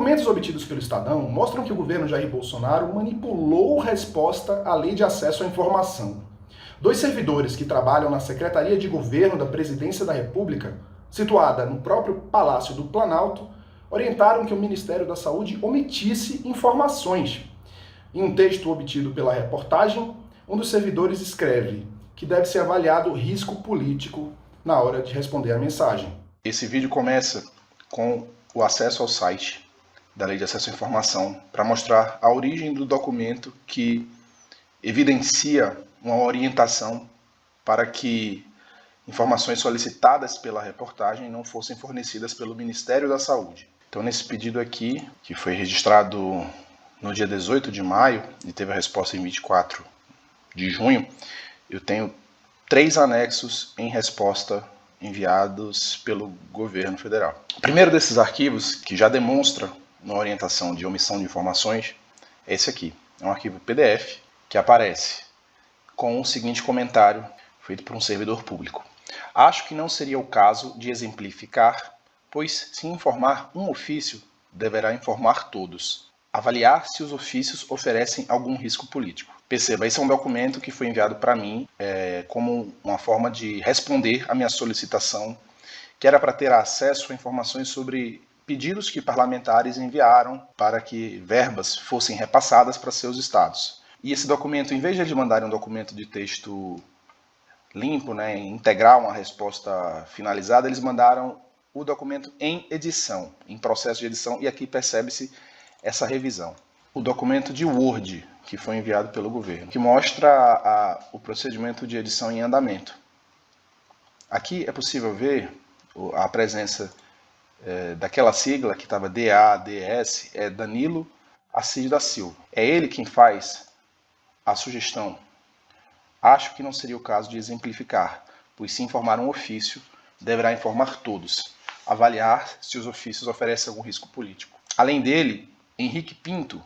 documentos obtidos pelo Estadão mostram que o governo Jair Bolsonaro manipulou resposta à Lei de Acesso à Informação. 2 servidores que trabalham na Secretaria de Governo da Presidência da República, situada no próprio Palácio do Planalto, orientaram que o Ministério da Saúde omitisse informações. Em um texto obtido pela reportagem, um dos servidores escreve que deve ser avaliado o risco político na hora de responder a mensagem. Esse vídeo começa com o acesso ao site da Lei de Acesso à Informação para mostrar a origem do documento que evidencia uma orientação para que informações solicitadas pela reportagem não fossem fornecidas pelo Ministério da Saúde. Então, nesse pedido aqui, que foi registrado no dia 18 de maio e teve a resposta em 24 de junho, eu tenho 3 anexos em resposta enviados pelo governo federal. O primeiro desses arquivos, que já demonstra uma orientação de omissão de informações, é esse aqui. É um arquivo PDF que aparece com o seguinte comentário feito por um servidor público. Acho que não seria o caso de exemplificar, pois se informar um ofício, deverá informar todos. Avaliar se os ofícios oferecem algum risco político. Perceba, esse é um documento que foi enviado para mim como uma forma de responder à minha solicitação, que era para ter acesso a informações sobre pedidos que parlamentares enviaram para que verbas fossem repassadas para seus estados. E esse documento, em vez de eles mandarem um documento de texto limpo, integral, uma resposta finalizada, eles mandaram o documento em edição, em processo de edição, e aqui percebe-se essa revisão. O documento de Word, que foi enviado pelo governo, que mostra o procedimento de edição em andamento. Aqui é possível ver a presença daquela sigla que estava DADS, é Danilo Assis da Silva. É ele quem faz a sugestão. Acho que não seria o caso de exemplificar, pois se informar um ofício, deverá informar todos. Avaliar se os ofícios oferecem algum risco político. Além dele, Henrique Pinto,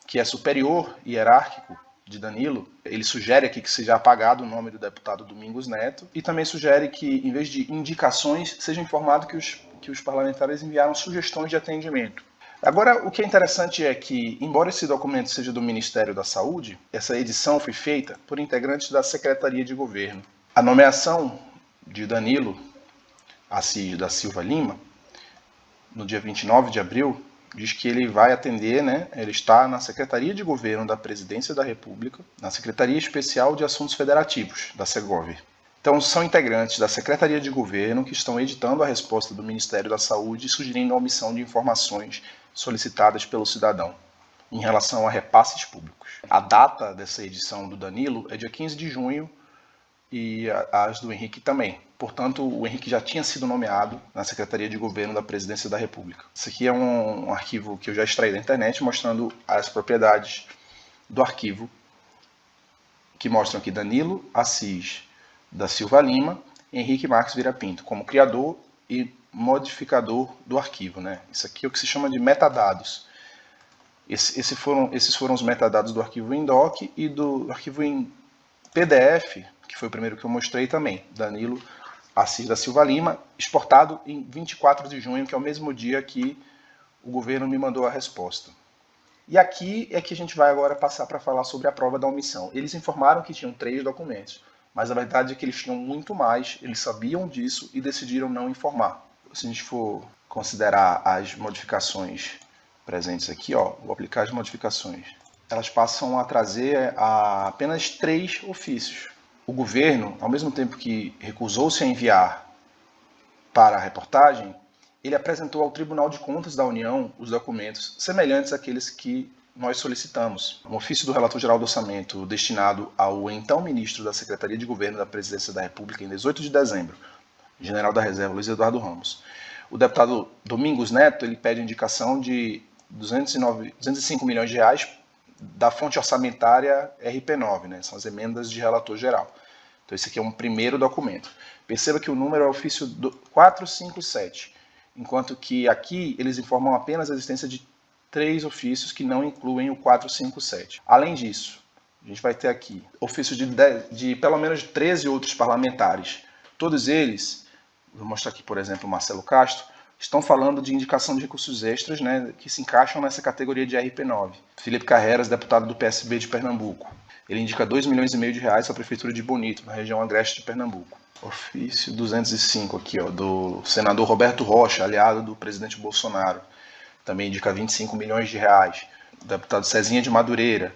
que é superior hierárquico de Danilo, ele sugere aqui que seja apagado o nome do deputado Domingos Neto e também sugere que, em vez de indicações, seja informado que os parlamentares enviaram sugestões de atendimento. Agora, o que é interessante é que, embora esse documento seja do Ministério da Saúde, essa edição foi feita por integrantes da Secretaria de Governo. A nomeação de Danilo Assis da Silva Lima, no dia 29 de abril, diz que ele vai atender, ele está na Secretaria de Governo da Presidência da República, na Secretaria Especial de Assuntos Federativos, da Segov. Então, são integrantes da Secretaria de Governo que estão editando a resposta do Ministério da Saúde, sugerindo a omissão de informações solicitadas pelo cidadão em relação a repasses públicos. A data dessa edição do Danilo é dia 15 de junho e as do Henrique também. Portanto, o Henrique já tinha sido nomeado na Secretaria de Governo da Presidência da República. Isso aqui é um arquivo que eu já extraí da internet, mostrando as propriedades do arquivo, que mostram aqui Danilo Assis da Silva Lima, Henrique Marques Vieira Pinto, como criador e modificador do arquivo. Isso aqui é o que se chama de metadados. Esses foram os metadados do arquivo em doc e do arquivo em PDF, que foi o primeiro que eu mostrei também, Danilo Assis da Silva Lima, exportado em 24 de junho, que é o mesmo dia que o governo me mandou a resposta. E aqui é que a gente vai agora passar para falar sobre a prova da omissão. Eles informaram que tinham 3 documentos, mas a verdade é que eles tinham muito mais, eles sabiam disso e decidiram não informar. Se a gente for considerar as modificações presentes aqui, vou aplicar as modificações. Elas passam a trazer apenas 3 ofícios. O governo, ao mesmo tempo que recusou-se a enviar para a reportagem, ele apresentou ao Tribunal de Contas da União os documentos semelhantes àqueles que nós solicitamos. Um ofício do Relator-Geral do Orçamento destinado ao então ministro da Secretaria de Governo da Presidência da República em 18 de dezembro, general da Reserva Luiz Eduardo Ramos. O deputado Domingos Neto ele pede indicação de 205 milhões de reais da fonte orçamentária RP9, são as emendas de relator geral. Então esse aqui é um primeiro documento. Perceba que o número é o ofício 457, enquanto que aqui eles informam apenas a existência de 3 ofícios que não incluem o 457. Além disso, a gente vai ter aqui ofícios de pelo menos 13 outros parlamentares. Todos eles, vou mostrar aqui, por exemplo, o Marcelo Castro, estão falando de indicação de recursos extras, né, que se encaixam nessa categoria de RP9. Felipe Carreiras, deputado do PSB de Pernambuco. Ele indica 2,5 milhões de reais para a Prefeitura de Bonito, na região agreste de Pernambuco. Ofício 205 aqui, ó, do senador Roberto Rocha, aliado do presidente Bolsonaro. Também indica 25 milhões de reais. O deputado Cezinha de Madureira,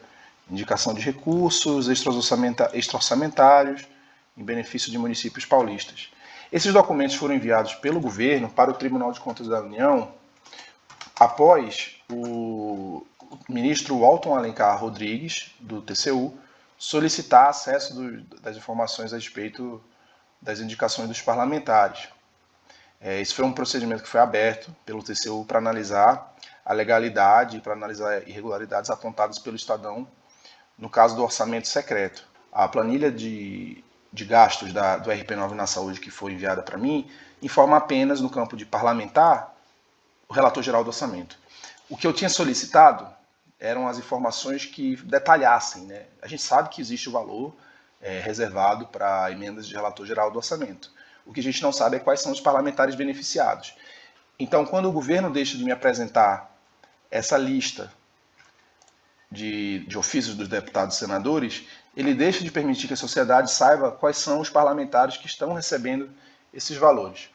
indicação de recursos extra-orçamentários em benefício de municípios paulistas. Esses documentos foram enviados pelo governo para o Tribunal de Contas da União após o ministro Walton Alencar Rodrigues, do TCU, solicitar acesso das informações a respeito das indicações dos parlamentares. Esse foi um procedimento que foi aberto pelo TCU para analisar a legalidade, para analisar irregularidades apontadas pelo Estadão no caso do orçamento secreto. A planilha de gastos do RP9 na saúde que foi enviada para mim informa apenas no campo de parlamentar o relator geral do orçamento. O que eu tinha solicitado eram as informações que detalhassem, né? A gente sabe que existe o valor reservado para emendas de relator geral do orçamento. O que a gente não sabe é quais são os parlamentares beneficiados. Então, quando o governo deixa de me apresentar essa lista de ofícios dos deputados e senadores, ele deixa de permitir que a sociedade saiba quais são os parlamentares que estão recebendo esses valores.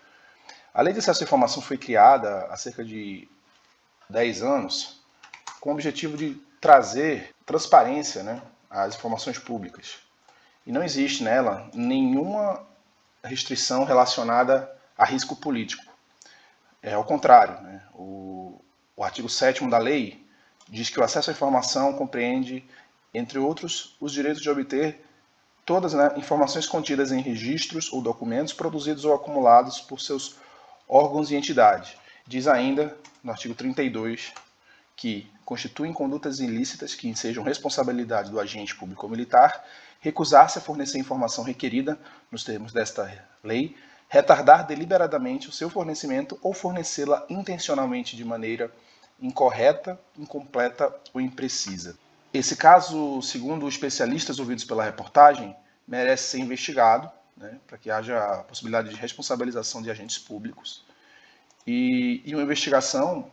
A Lei de Acesso à Informação foi criada há cerca de 10 anos com o objetivo de trazer transparência, né, às informações públicas. E não existe nela nenhuma restrição relacionada a risco político. Ao contrário, né, o artigo 7º da lei diz que o acesso à informação compreende, entre outros, os direitos de obter todas as informações contidas em registros ou documentos produzidos ou acumulados por seus órgãos e entidades. Diz ainda, no artigo 32, que constituem condutas ilícitas que ensejam responsabilidade do agente público ou militar, recusar-se a fornecer informação requerida nos termos desta lei, retardar deliberadamente o seu fornecimento ou fornecê-la intencionalmente de maneira incorreta, incompleta ou imprecisa. Esse caso, segundo especialistas ouvidos pela reportagem, merece ser investigado, né, para que haja a possibilidade de responsabilização de agentes públicos. E uma investigação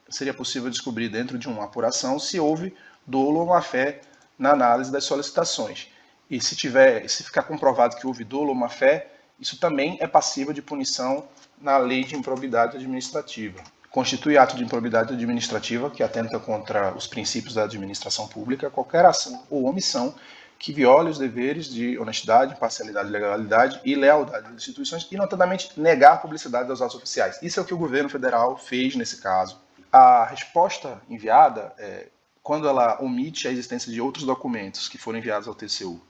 seria possível descobrir dentro de uma apuração se houve dolo ou má-fé na análise das solicitações. E se ficar comprovado que houve dolo ou má-fé, isso também é passível de punição na Lei de Improbidade Administrativa. Constitui ato de improbidade administrativa que atenta contra os princípios da administração pública qualquer ação ou omissão que viole os deveres de honestidade, imparcialidade, legalidade e lealdade das instituições e, notadamente, negar a publicidade dos atos oficiais. Isso é o que o governo federal fez nesse caso. A resposta enviada, quando ela omite a existência de outros documentos que foram enviados ao TCU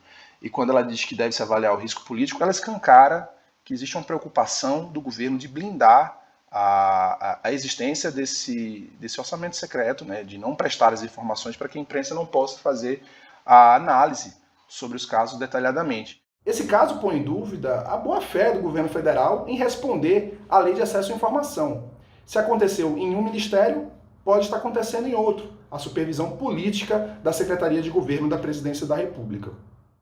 e quando ela diz que deve-se avaliar o risco político, ela escancara que existe uma preocupação do governo de blindar a existência desse orçamento secreto, né, de não prestar as informações para que a imprensa não possa fazer a análise sobre os casos detalhadamente. Esse caso põe em dúvida a boa-fé do governo federal em responder à Lei de Acesso à Informação. Se aconteceu em um ministério, pode estar acontecendo em outro, a supervisão política da Secretaria de Governo da Presidência da República.